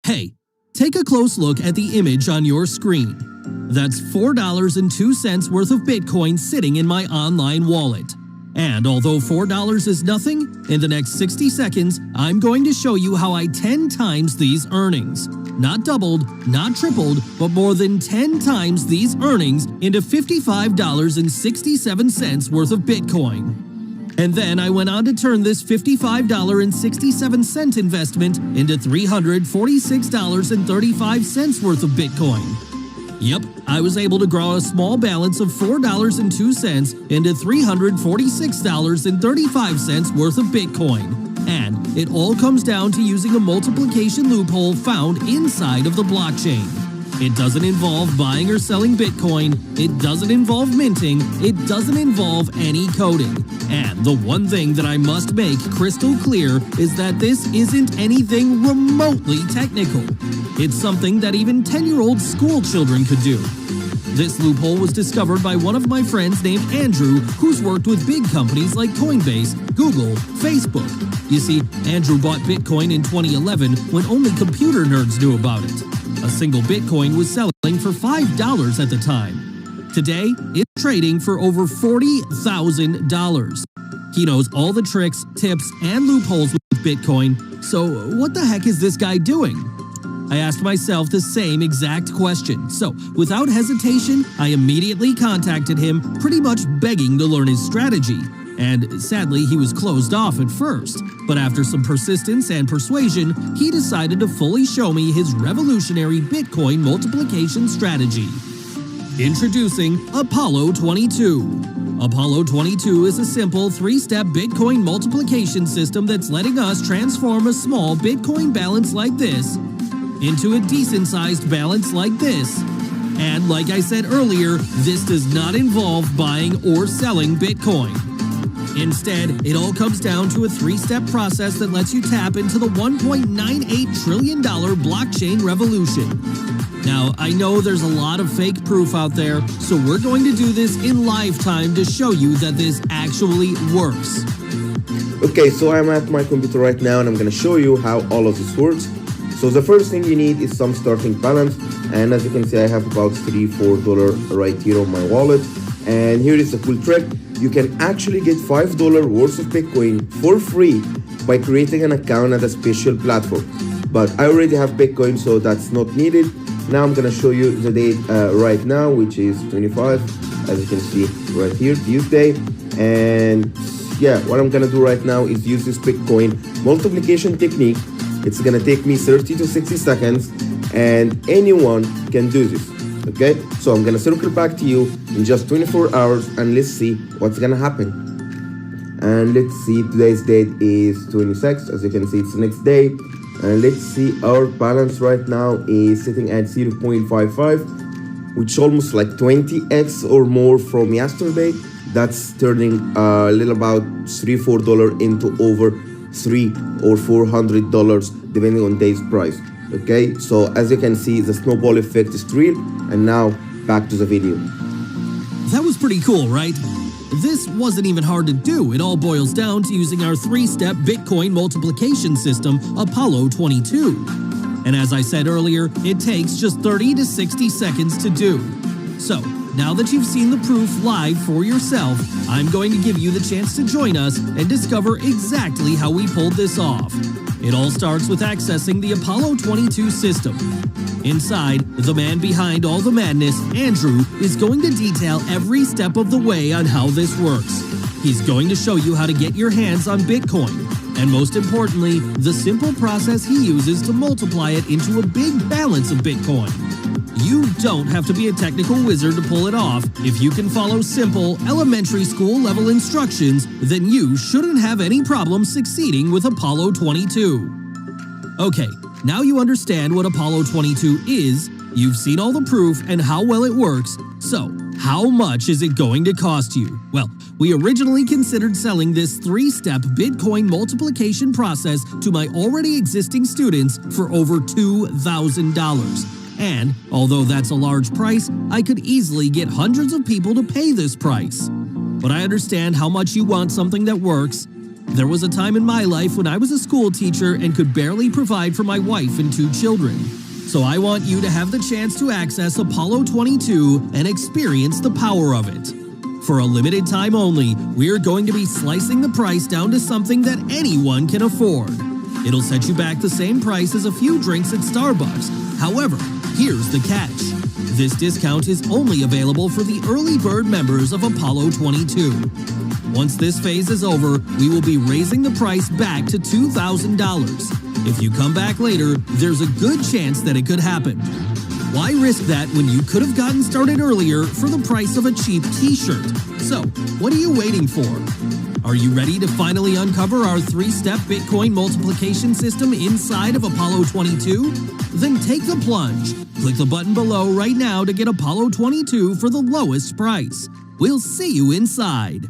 Hey, take a close look at the image on your screen. That's $4.02 worth of Bitcoin sitting in my online wallet. And although $4 is nothing, in the next 60 seconds, I'm going to show you how I 10 times these earnings. Not doubled, not tripled, but more than 10 times these earnings into $55.67 worth of Bitcoin. And then I went on to turn this $55.67 investment into $346.35 worth of Bitcoin. Yep, I was able to grow a small balance of $4.02 into $346.35 worth of Bitcoin. And it all comes down to using a multiplication loophole found inside of the blockchain. It doesn't involve buying or selling Bitcoin, it doesn't involve minting, it doesn't involve any coding. And the one thing that I must make crystal clear is that this isn't anything remotely technical. It's something that even 10-year-old school children could do. This loophole was discovered by one of my friends named Andrew, who's worked with big companies like Coinbase, Google, Facebook. You see, Andrew bought Bitcoin in 2011 when only computer nerds knew about it. A single Bitcoin was selling for $5 at the time. Today, it's trading for over $40,000. He knows all the tricks, tips, and loopholes with Bitcoin, so what the heck is this guy doing? I asked myself the same exact question, so without hesitation, I immediately contacted him, pretty much begging to learn his strategy. And sadly, he was closed off at first, but after some persistence and persuasion, he decided to fully show me his revolutionary Bitcoin multiplication strategy. Introducing Apollo22. Apollo22 is a simple 3-step Bitcoin multiplication system that's letting us transform a small Bitcoin balance like this into a decent-sized balance like this. And like I said earlier, this does not involve buying or selling Bitcoin. Instead, it all comes down to a 3-step process that lets you tap into the $1.98 trillion blockchain revolution. Now, I know there's a lot of fake proof out there, so we're going to do this in live time to show you that this actually works. Okay, so I'm at my computer right now and I'm going to show you how all of this works. So the first thing you need is some starting balance, and as you can see I have about $3-4 right here on my wallet. And here is the cool trick. You can actually get $5 worth of Bitcoin for free by creating an account at a special platform. But I already have Bitcoin, so that's not needed. Now I'm gonna show you the date right now, which is 25, as you can see right here, Tuesday. And yeah, what I'm gonna do right now is use this Bitcoin multiplication technique. It's gonna take me 30 to 60 seconds, and anyone can do this. Okay, so I'm gonna circle back to you in just 24 hours and let's see what's gonna happen. And let's see, today's date is 26th. As you can see, it's the next day. And let's see, our balance right now is sitting at 0.55, which is almost like 20x or more from yesterday. That's turning a little about $3-4 into over $300 or $400 depending on today's price. Okay, so as you can see, the snowball effect is real. And now back to the video. That was pretty cool, right? This wasn't even hard to do. It all boils down to using our 3-step Bitcoin multiplication system, Apollo22. And as I said earlier, it takes just 30 to 60 seconds to do. So, now that you've seen the proof live for yourself, I'm going to give you the chance to join us and discover exactly how we pulled this off. It all starts with accessing the Apollo22 system. Inside, the man behind all the madness, Andrew, is going to detail every step of the way on how this works. He's going to show you how to get your hands on Bitcoin, and most importantly, the simple process he uses to multiply it into a big balance of Bitcoin. You don't have to be a technical wizard to pull it off. If you can follow simple, elementary school level instructions, then you shouldn't have any problem succeeding with Apollo22. Okay, now you understand what Apollo22 is, you've seen all the proof and how well it works, so how much is it going to cost you? Well, we originally considered selling this 3-step Bitcoin multiplication process to my already existing students for over $2,000. And, although that's a large price, I could easily get hundreds of people to pay this price. But I understand how much you want something that works, There was a time in my life when I was a school teacher and could barely provide for my wife and 2 children. So I want you to have the chance to access Apollo22 and experience the power of it. For a limited time only, we're going to be slicing the price down to something that anyone can afford. It'll set you back the same price as a few drinks at Starbucks. However, here's the catch. This discount is only available for the early bird members of Apollo22. Once this phase is over, we will be raising the price back to $2,000. If you come back later, there's a good chance that it could happen. Why risk that when you could have gotten started earlier for the price of a cheap t-shirt? So, what are you waiting for? Are you ready to finally uncover our 3-step Bitcoin multiplication system inside of Apollo22? Then take the plunge. Click the button below right now to get Apollo22 for the lowest price. We'll see you inside.